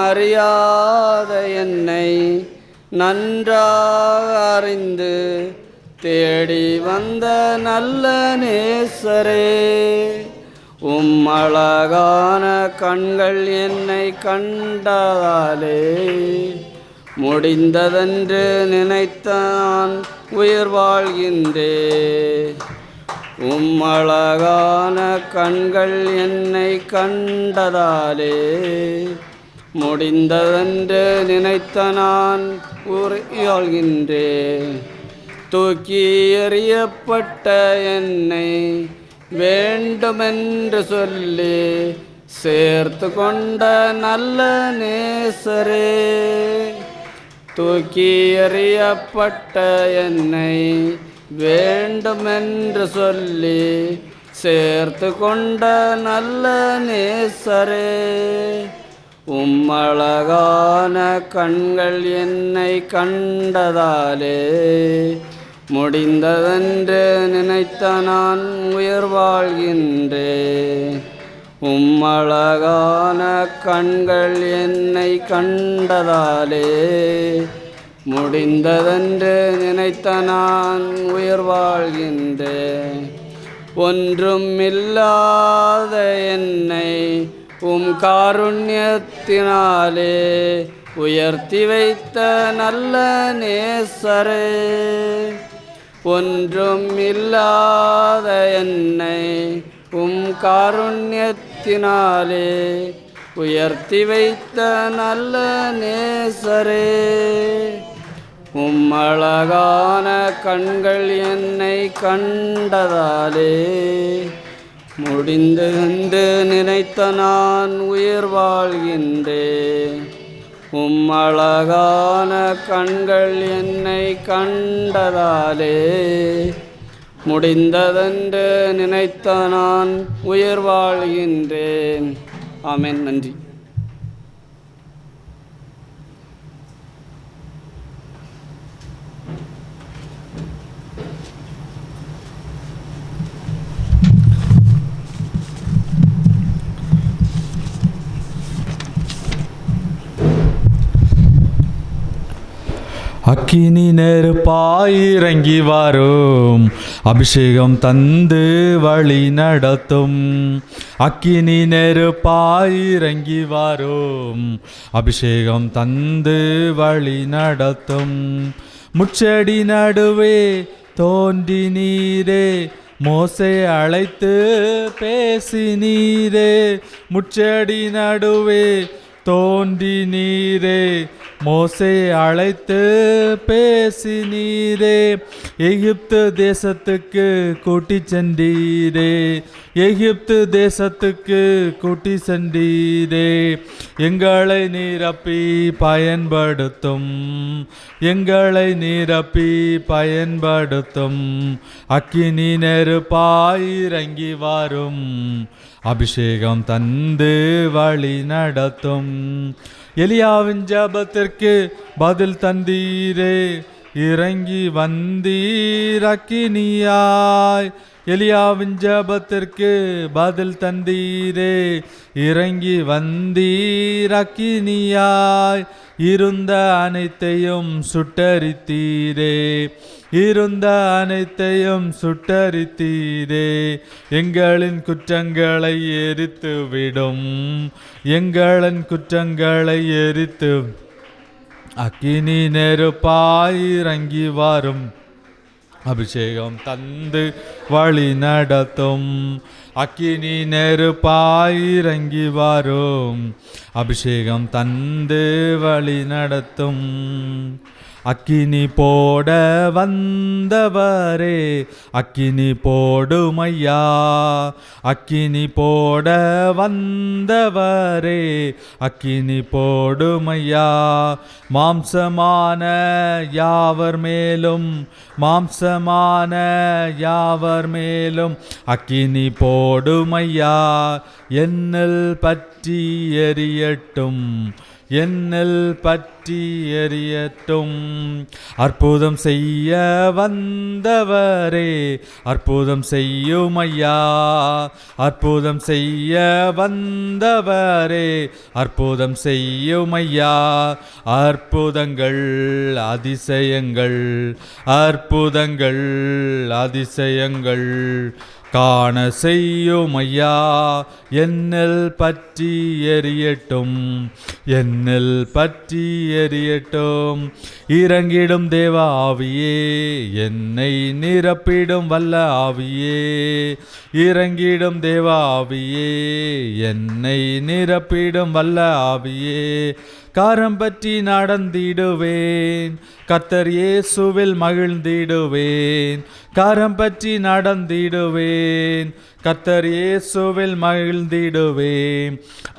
அறியாத என்னை நன்றாக அறிந்து தேடி வந்த நல்ல நேசரே, அழகான கண்கள் என்னை கண்டதாலே முடிந்ததென்று நினைத்தான் உயிர் வாழ்கின்றேன். அழகான கண்கள் என்னை கண்டதாலே முடிந்ததென்று நினைத்த நான் உயிர்கின்றேன். தூக்கி எறியப்பட்ட என்னை வேண்டுமென்று சொல்லி சேர்த்து கொண்ட நல்ல நேசரே, தூக்கி எறியப்பட்ட என்னை வேண்டுமென்று சொல்லி சேர்த்து கொண்ட நல்ல நேசரே, அழகான கண்கள் என்னை கண்டதாலே முடிந்ததென்று நினைத்த நான் உயிர் வாழ்கின்றேன். அழகான கண்கள் என்னை கண்டதாலே முடிந்ததென்று நினைத்த நான் உயிர் வாழ்கின்றேன். ஒன்றும் இல்லாத என்னை காருண்யத்தினாலே உயர்த்தி வைத்த நல்ல நேசரே, ஒன்றும் இல்லாத என்னை காருண்யத்தினாலே உயர்த்தி வைத்த நல்ல நேசரே, அழகான கண்கள் என்னை கண்டதாலே முடிந்தென்று நினைத்த நான் உயிர் வாழ்கின்றேன். அழகான கண்கள் என்னை கண்டதாலே முடிந்ததென்று நினைத்த நான் உயிர் வாழ்கின்றேன். ஆமென். நன்றி. அக்கினி நெருப்பாய் இறங்கி வரும், அபிஷேகம் தந்து வழி நடத்தும். அக்கினி நெருப்பாய் இறங்கி வரும், அபிஷேகம் தந்து வழி நடத்தும். முச்செடி நடுவே தோன்றி நீரே, மோசே அழைத்து பேசி நீரே. முச்செடி நடுவே தோன்றி நீரே, மோசே அழைத்து பேசி நீரே. எகிப்து தேசத்துக்கு கூட்டி சென்றீரே, எகிப்து தேசத்துக்கு கூட்டி சென்றீரே. எங்களை நிரப்பி பயன்படுத்தும், எங்களை நிரப்பி பயன்படுத்தும். அக்கினி நெருப்பாய் இறங்கி வரும், அபிஷேகம் தந்து வழி நடத்தும். எலியாவின் ஜபத்திற்கு பதில் தந்தீரே, இறங்கி வந்தீர் அக்கினியாய். எலியாவின் ஜபத்திற்கு பதில் தந்தீரே, இறங்கி வந்தீர் அக்கினியாய். இருந்த அனைத்தையும் சுட்டரித்தீரே, இருந்த அனைத்தையும் சுட்டரித்தீரே. எங்களின் குற்றங்களை எரித்து விடும், எங்களின் குற்றங்களை எரித்து. அக்கினி நெருப்பாய் இறங்கி வரும், அபிஷேகம் தந்து வழி நடத்தும். அக்கினி நெருப்பாய் இறங்கி வரும், அபிஷேகம் தந்து வழி நடத்தும். அக்கினி போட வந்தவரே, அக்கினி போடுமையா. அக்கினி போட வந்தவரே, அக்கினி போடுமையா. மாம்சமான யாவர் மேலும், மாம்சமான யாவர் மேலும் அக்கினி போடுமையா. என்னில் பற்றி எரியட்டும், என்னில் பற்றி எரியட்டும். அற்புதம் செய்ய வந்தவரே அற்புதம் செய்யும் ஐயா, அற்புதம் செய்ய வந்தவரே அற்புதம் செய்யும் ஐயா. அற்புதங்கள் அதிசயங்கள், அற்புதங்கள் அதிசயங்கள் காண செய்யும் ஐயா. என்னில் பற்றி எரியட்டும், என்னில் பற்றி எரியட்டும். இறங்கிடும் தேவ ஆவியே, என்னை நிரப்பிடும் வல்ல ஆவியே. இறங்கிடும் தேவ ஆவியே, என்னை நிரப்பிடும் வல்ல ஆவியே. காரம் பற்றி நடந்திடுவேன், கர்த்தர் இயேசுவில் மகிழ்ந்திடுவேன். காரம் பற்றி நடந்திடுவேன், கர்த்தர் இயேசுவில் மகிழ்ந்திடுவேன்.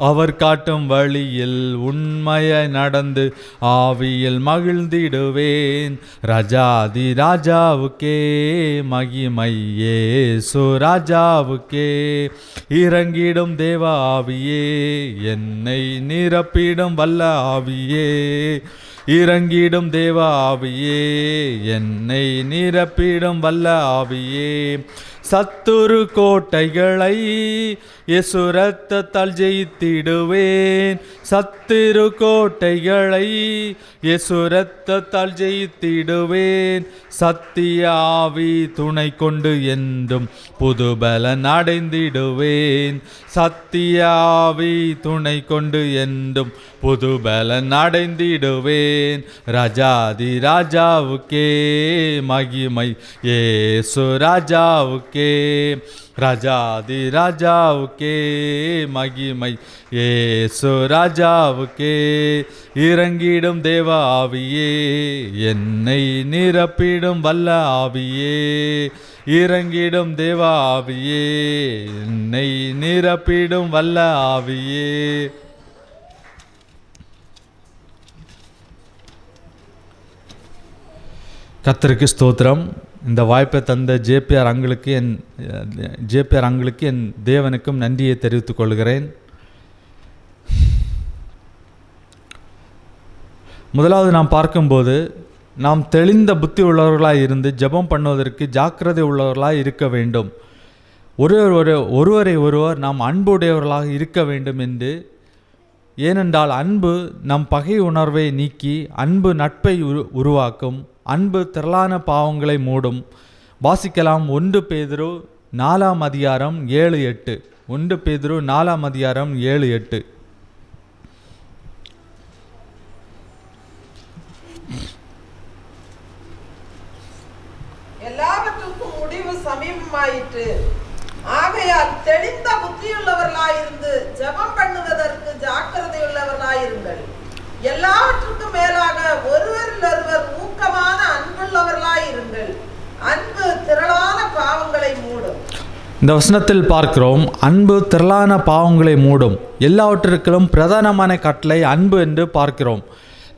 அவர் காட்டும் வழியில் உண்மையாய் நடந்து ஆவியில் மகிழ்ந்திடுவேன். ராஜாதி ராஜாவுக்கே மகிமை, இயேசு ராஜாவுக்கே. இறங்கிடும் தேவ ஆவியே, என்னை நிரப்பிடும் வல்ல ஆவியே. இறங்கிடும் தேவ ஆவியே, என்னை நிரப்பிடும் வல்ல ஆவியே. சத்துரு கோட்டைகளை இயேசு இரத்தத்தால் ஜெயித்திடுவேன். சத்துரு கோட்டைகளை இயேசு இரத்தத்தால் ஜெயித்திடுவேன். சத்திய ஆவி துணை கொண்டு என்றும் புது பலன் அடைந்திடுவேன். சத்திய ஆவி துணை கொண்டு என்றும் புது பலன் அடைந்திடுவேன். ராஜாதி ராஜாவுக்கே மகிமை, இயேசு ராஜாவுக்கே. ராஜாதி ராஜாவுக்கே மகிமை, இயேசு ராஜாவுக்கே. இறங்கிடும் தேவ ஆவியே, என்னை நிரப்பிடும் வல்ல ஆவியே. இறங்கிடும் தேவ ஆவியே, என்னை நிரப்பிடும் வல்ல ஆவியே. கர்த்தருக்கு ஸ்தோத்திரம். இந்த வாய்ப்பை தந்த ஜேபிஆர் அங்களுக்கு என் தேவனுக்கும் நன்றியை தெரிவித்துக் கொள்கிறேன். முதலாவது நாம் பார்க்கும்போது, நாம் தெளிந்த புத்தி உள்ளவர்களாக இருந்து ஜெபம் பண்ணுவதற்கு ஜாக்கிரதை உள்ளவர்களாக இருக்க வேண்டும். ஒருவரை ஒருவர் நாம் அன்புடையவர்களாக இருக்க வேண்டும் என்று. ஏனென்றால் அன்பு நம் பகை உணர்வை நீக்கி அன்பு நட்பை உருவாக்கும். அன்பு திரளான பாவங்களை மூடும். வாசிக்கலாம் 1 பேதுரு 4:7-8. 1 பேதுரு 4:7-8. எல்லாவற்றுக்கும் முடிவு சமீபமாயிற்று. ஆகையால் தெளிந்த புத்தியுள்ளவர்களாயிருந்து ஜெபம் பண்ணுவதற்கு ஜாக்கிரதையுள்ளவர்களாயிருங்கள். எல்லாவற்றுக்கும் மேலாக ஒருவரிலொருவர் ஊக்கமான அன்புள்ளவர்களாயிருங்கள். அன்பு திரளான பாவங்களை மூடும். இந்த வசனத்தில் பார்க்கிறோம், அன்பு திரளான பாவங்களை மூடும். எல்லாவற்றிற்கும் பிரதானமான கட்டளை அன்பு என்று பார்க்கிறோம்.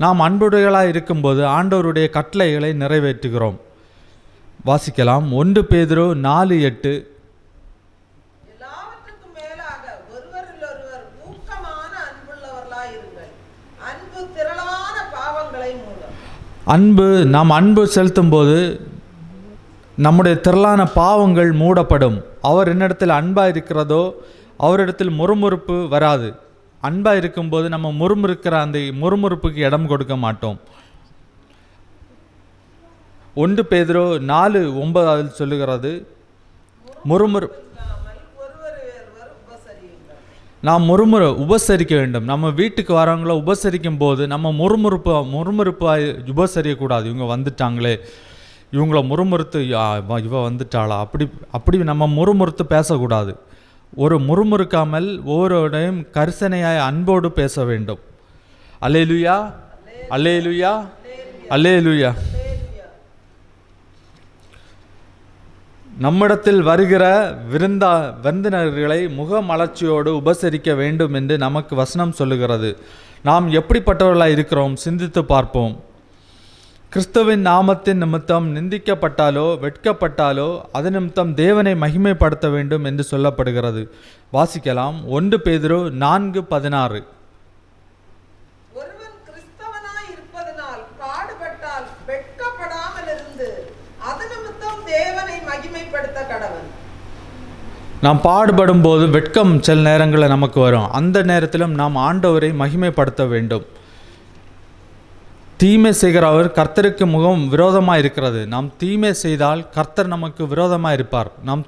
நாம் அன்புடையவர்களாக இருக்கும்போது ஆண்டவருடைய கட்டளைகளை நிறைவேற்றுகிறோம். வாசிக்கலாம் 1 பேதுரு 4:8. எல்லாவற்றுக்கும் மேலாக ஒருவரிலொருவர் ஊக்கமான அன்புள்ளவர்களாயிருங்கள். அன்பு திரளான பாவங்களை மூடும். நாம் அன்பு செலுத்தும் போது நம்முடைய திரளான பாவங்கள் மூடப்படும். அவர் என்னிடத்தில் அன்பாக இருக்கிறதோ அவரிடத்தில் முறுமுறுப்பு வராது. அன்பாக இருக்கும்போது நம்ம முறுமுறுக்கிற அந்த முறுமுறுப்புக்கு இடம் கொடுக்க மாட்டோம். 1 பேதுரு 4:9 சொல்லுகிறது, நாம் உபசரிக்க வேண்டும். நம்ம வீட்டுக்கு வரவங்கள உபசரிக்கும் போது நம்ம முறுமுறுப்பாக உபசரிக்கக்கூடாது. இவங்க வந்துட்டாங்களே, இவங்கள முறுமுறுத்து இவ வந்துட்டாளா, அப்படி நம்ம முறுமுறுத்து பேசக்கூடாது. முறுமுறுக்காமல் ஒவ்வொருவரையும் கரிசனையாய் அன்போடு பேச வேண்டும். அல்லேலூயா, அல்லேலூயா, அல்லேலூயா. நம்மிடத்தில் வருகிற விருந்தினர்களை முகமலர்ச்சியோடு உபசரிக்க வேண்டும் என்று நமக்கு வசனம் சொல்லுகிறது. நாம் எப்படிப்பட்டவர்களாக இருக்கிறோம் சிந்தித்து பார்ப்போம். கிறிஸ்துவின் நாமத்தின் நிமித்தம் நிந்திக்கப்பட்டாலோ வெட்கப்பட்டாலோ அது நிமித்தம் தேவனை மகிமைப்படுத்த வேண்டும் என்று சொல்லப்படுகிறது. வாசிக்கலாம் 1 பேதுரு 4:16. வெளிப்படுத்த கடவன். நாம் பாடுபடும் போது வெட்கம் சில நேரங்களில் நமக்கு வரும். அந்த நேரத்திலும் நாம் ஆண்டவரை மகிமைப்படுத்த வேண்டும். தீமை செய்கிறவர் கர்த்தருக்கு முகம் விரோதமாக இருக்கிறது. நாம் தீமை செய்தால் கர்த்தர் நமக்கு விரோதமாக இருப்பார். நாம்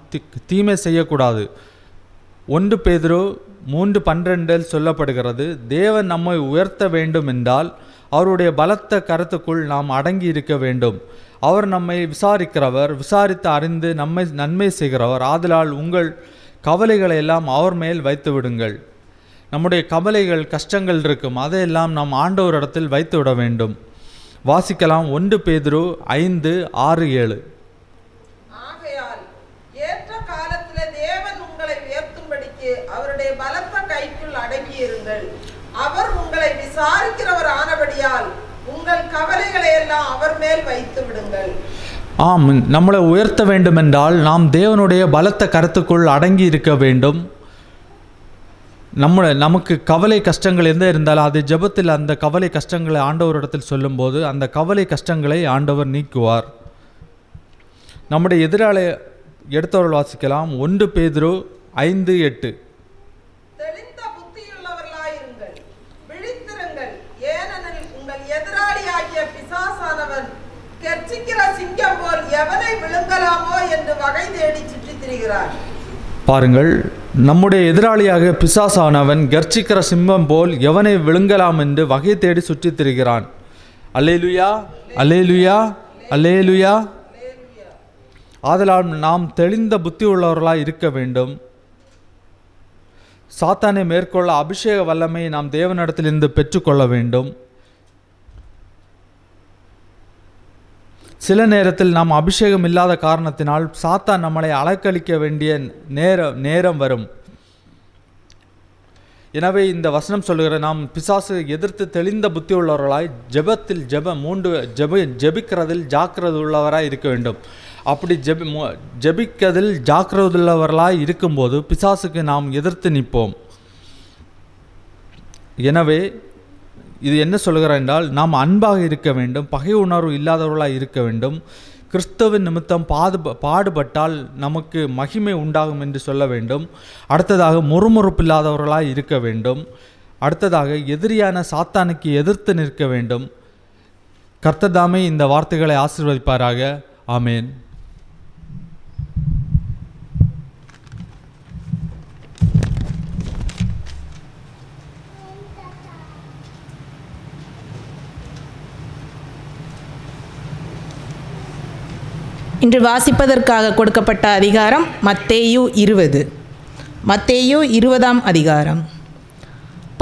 தீமை செய்யக்கூடாது. 1 பேதுரு 3:12 சொல்லப்படுகிறது, தேவன் நம்மை உயர்த்த வேண்டும் என்றால் அவருடைய பலத்த கருத்துக்குள் நாம் அடங்கி இருக்க வேண்டும். அவர் நம்மை விசாரிக்கிறவர், விசாரித்து அறிந்து நம்மை நன்மை செய்கிறவர். ஆதலால் உங்கள் கவலைகளை எல்லாம் அவர் மேல் வைத்து விடுங்கள். நம்முடைய கவலைகள், கஷ்டங்கள் இருக்கும், அதையெல்லாம் நாம் ஆண்டவரிடத்தில் வைத்து விட வேண்டும். வாசிக்கலாம் 1 பேதுரு 5:6-7. ஆகையால் ஏற்ற காலத்திலே தேவன் உங்களை உயர்த்தும்படிக்கு அவருடைய பலத்த கைக்குள் அடங்கியிருங்கள். அவர் உங்களை விசாரிக்கிறவர் ஆனபடியால் உங்கள் கவலைகளை எல்லாம் அவர் மேல் வைத்து விடுங்கள். ஆம், நம்மளை உயர்த்த வேண்டும் என்றால் நாம் தேவனுடைய பலத்த கருத்துக்குள் அடங்கி இருக்க வேண்டும். நமக்கு கவலை கஷ்டங்கள் எந்த இருந்தாலும் அது ஜெபத்தில் அந்த கவலை கஷ்டங்களை ஆண்டவரிடத்தில் சொல்லும்போது அந்த கவலை கஷ்டங்களை ஆண்டவர் நீக்குவார். நம்முடைய எதிராளி எடுத்தவர்கள் வாசிக்கலாம் 1 பேதுரு 5:8. தெளிந்த புத்தியுள்ளவர்களாயிருங்கள், விழித்திருங்கள், ஏனெனில் உங்கள் எதிராளியாகிய பிசாசானவன் கெர்ச்சிக்கிற சிங்கம் போல் எவனை விழுங்கலாமோ என்று வகை தேடி சுற்றித் திரிகிறார். பாருங்கள், நம்முடைய எதிராளியாக பிசாசானவன் கர்ச்சிக்கிற சிம்மம் போல் எவனை விழுங்கலாம் என்று வகை தேடி சுற்றித் திரிகிறான். அல்லேலுயா, அல்லேலுயா, அல்லேலுயா. ஆதலால் நாம் தெளிந்த புத்தி உள்ளவர்களாய் இருக்க வேண்டும். சாத்தானை மேற்கொள்ள அபிஷேக வல்லமையை நாம் தேவனிடத்திலிருந்து பெற்றுக்கொள்ள வேண்டும். சில நேரத்தில் நாம் அபிஷேகம் இல்லாத காரணத்தினால் சாத்தான் நம்மளை அலக்களிக்க வேண்டிய நேரம் வரும். எனவே இந்த வசனம் சொல்லுகிற நாம் பிசாசு எதிர்த்து தெளிந்த புத்தி உள்ளவர்களாய் ஜெபத்தில் ஜெபிக்கிறதில் ஜாக்கிரதை உள்ளவராய் இருக்க வேண்டும். அப்படி ஜெபிக்கிறதில் ஜாக்கிரதை உள்ளவர்களாய் இருக்கும்போது பிசாசுக்கு நாம் எதிர்த்து நிற்போம். எனவே இது என்ன சொல்கிறார் என்றால், நாம் அன்பாக இருக்க வேண்டும், பகை உணர்வு இல்லாதவர்களாக இருக்க வேண்டும். கிறிஸ்துவின் நிமித்தம் பாடுபட்டால் நமக்கு மகிமை உண்டாகும் என்று சொல்ல வேண்டும். அடுத்ததாக முறுமுறுப்பு இல்லாதவர்களாக இருக்க வேண்டும். அடுத்ததாக எதிரியான சாத்தானுக்கு எதிர்த்து நிற்க வேண்டும். கர்த்தர் தாமே இந்த வார்த்தைகளை ஆசீர்வதிப்பாராக. ஆமேன். இன்று வாசிப்பதற்காக கொடுக்கப்பட்ட அதிகாரம் மத்தேயு 20. மத்தேயு 20ஆம் அதிகாரம்.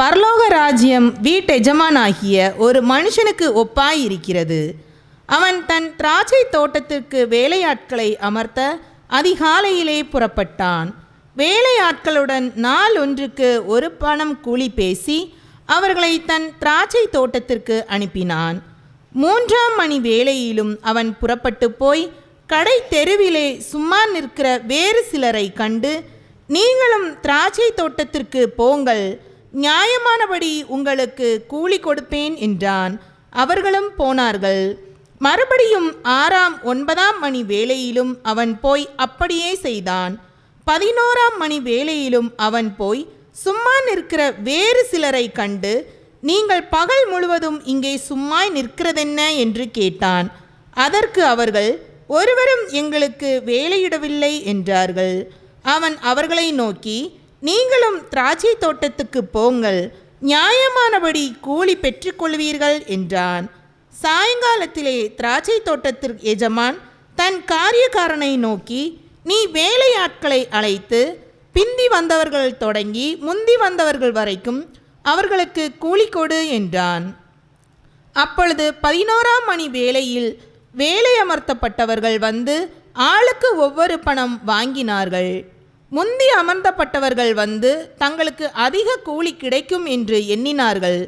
பரலோக ராஜ்யம் வீட்டெஜமானாகிய ஒரு மனுஷனுக்கு ஒப்பாயிருக்கிறது. அவன் தன் திராட்சை தோட்டத்திற்கு வேலையாட்களை அமர்த்த அதிகாலையிலே புறப்பட்டான். வேலையாட்களுடன் நாள் ஒன்றுக்கு 1 பணம் கூலி பேசி அவர்களை தன் திராட்சை தோட்டத்திற்கு அனுப்பினான். 3ஆம் மணி வேளையிலும் அவன் புறப்பட்டு போய் கடை தெருவிலே சும்மா நிற்கிற வேறு சிலரை கண்டு, நீங்களும் திராட்சை தோட்டத்திற்கு போங்கள், நியாயமானபடி உங்களுக்கு கூலி கொடுப்பேன் என்றான். அவர்களும் போனார்கள். மறுபடியும் 6ஆம் 9ஆம் மணி வேளையிலும் அவன் போய் அப்படியே செய்தான். 11ஆம் மணி வேளையிலும் அவன் போய் சும்மா நிற்கிற வேறு சிலரை கண்டு, நீங்கள் பகல் முழுவதும் இங்கே சும்மா நிற்கிறதென்ன என்று கேட்டான். அதற்கு அவர்கள், ஒருவரும் எங்களுக்கு வேலையிடவில்லை என்றார்கள். அவன் அவர்களை நோக்கி, நீங்களும் திராட்சை தோட்டத்துக்கு போங்கள், நியாயமானபடி கூலி பெற்றுக்கொள்வீர்கள் என்றான். சாயங்காலத்திலே திராட்சை தோட்டத்திற்கு எஜமான் தன் காரியக்காரனை நோக்கி, நீ வேலையாட்களை அழைத்து பிந்தி வந்தவர்கள் தொடங்கி முந்தி வந்தவர்கள் வரைக்கும் அவர்களுக்கு கூலி கொடு என்றான். அப்பொழுது 11ஆம் மணி வேளையில் வேலை அமர்த்தப்பட்டவர்கள் வந்து ஆளுக்கு ஒவ்வொரு பணம் வாங்கினார்கள். முந்தி அமர்த்தப்பட்டவர்கள் வந்து தங்களுக்கு அதிக கூலி கிடைக்கும் என்று எண்ணினார்கள்.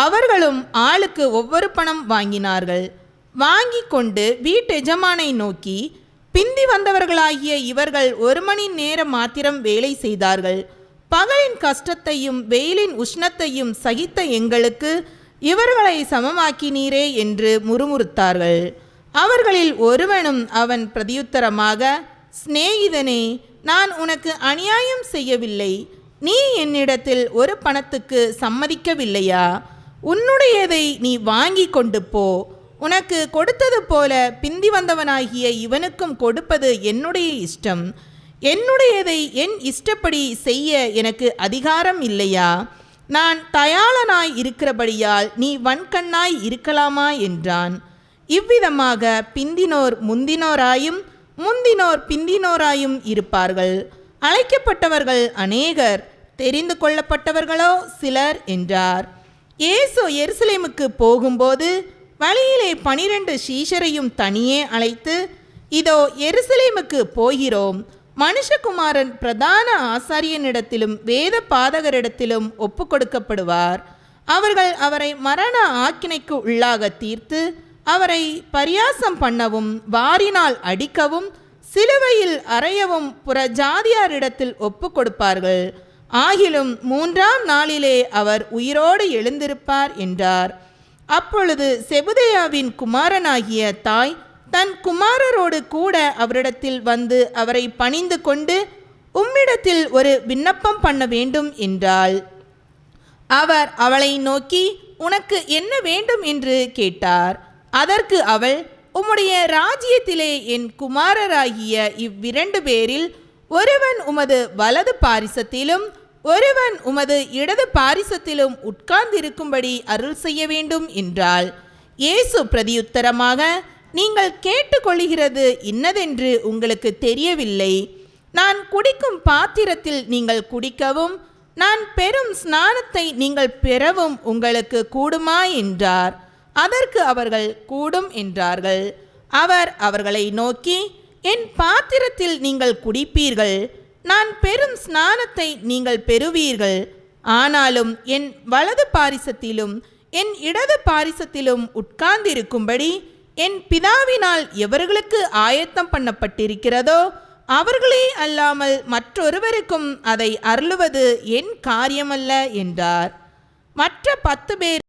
அவர்களும் ஆளுக்கு ஒவ்வொரு பணம் வாங்கினார்கள். வாங்கி கொண்டு வீட்டெஜமானை நோக்கி, பிந்தி வந்தவர்களாகிய இவர்கள் 1 மணி நேரம் மாத்திரம் வேலை செய்தார்கள். பகலின் கஷ்டத்தையும் வெயிலின் உஷ்ணத்தையும் சகித்த எங்களுக்கு இவர்களை சமமாக்கினீரே என்று முறுமுறுத்தார்கள். அவர்களில் ஒருவனும் அவன் பிரதியுத்தரமாக, சிநேகிதனே, நான் உனக்கு அநியாயம் செய்யவில்லை. நீ என்னிடத்தில் ஒரு பணத்துக்கு சம்மதிக்கவில்லையா? உன்னுடையதை நீ வாங்கி கொண்டு போ. உனக்கு கொடுத்தது போல பிந்தி வந்தவனாகிய இவனுக்கும் கொடுப்பது என்னுடைய இஷ்டம். என்னுடையதை என் இஷ்டப்படி செய்ய எனக்கு அதிகாரம் இல்லையா? நான் தயாளனாய் இருக்கிறபடியால் நீ வன்கண்ணாய் இருக்கலாமா என்றான். இவ்விதமாக பிந்தினோர் முந்தினோராயும் முந்தினோர் பிந்தினோராயும் இருப்பார்கள். அழைக்கப்பட்டவர்கள் அநேகர், தெரிந்து கொள்ளப்பட்டவர்களோ சிலர் என்றார். இயேசு எருசலேமுக்கு போகும்போது வழியிலே 12 சீஷரையும் தனியே அழைத்து, இதோ எருசலேமுக்கு போகிறோம். மனுஷகுமாரன் பிரதான ஆசாரியனிடத்திலும் வேத பாதகரிடத்திலும் ஒப்பு கொடுக்கப்படுவார். அவர்கள் அவரை மரண ஆக்கினைக்கு உள்ளாக தீர்த்து அவரை பரியாசம் பண்ணவும் வாரினால் அடிக்கவும் சிலுவையில் அறையவும் புற ஜாதியாரிடத்தில் ஒப்பு கொடுப்பார்கள். ஆகிலும் 3ஆம் நாளிலே அவர் உயிரோடு எழுந்திருப்பார் என்றார். அப்பொழுது செபுதேயாவின் குமாரனாகிய தாய் தன் குமாரரோடு கூட அவரிடத்தில் வந்து அவரை பணிந்து கொண்டு, உம்மிடத்தில் ஒரு விண்ணப்பம் பண்ண வேண்டும் என்றாள். அவர் அவளை நோக்கி, உனக்கு என்ன வேண்டும் என்று கேட்டார். அதற்கு அவள், உம்முடைய ராஜ்யத்திலே என் குமாரராகிய இவ்விரண்டு பேரில் ஒருவன் உமது வலது பாரிசத்திலும் ஒருவன் உமது இடது பாரிசத்திலும் உட்கார்ந்திருக்கும்படி அருள் செய்ய வேண்டும் என்றாள். இயேசு பிரதியுத்தரமாக, நீங்கள் கேட்டுக்கொள்கிறது இன்னதென்று உங்களுக்கு தெரியவில்லை. நான் குடிக்கும் பாத்திரத்தில் நீங்கள் குடிக்கவும் நான் பெறும் ஸ்நானத்தை நீங்கள் பெறவும் உங்களுக்கு கூடுமா என்றார். அதற்கு அவர்கள் கூடும் என்றார்கள். அவர் அவர்களை நோக்கி, என் பாத்திரத்தில் நீங்கள் குடிப்பீர்கள், நான் பெறும் ஸ்நானத்தை நீங்கள் பெறுவீர்கள். ஆனாலும் என் வலது பாரிசத்திலும் என் இடது பாரிசத்திலும் உட்கார்ந்திருக்கும்படி என் பிதாவினால் எவர்களுக்கு ஆயத்தம் பண்ணப்பட்டிருக்கிறதோ அவர்களே அல்லாமல் மற்றொருவருக்கும் அதை அருளுவது என் காரியமல்ல என்றார். மற்ற 10 பேரும்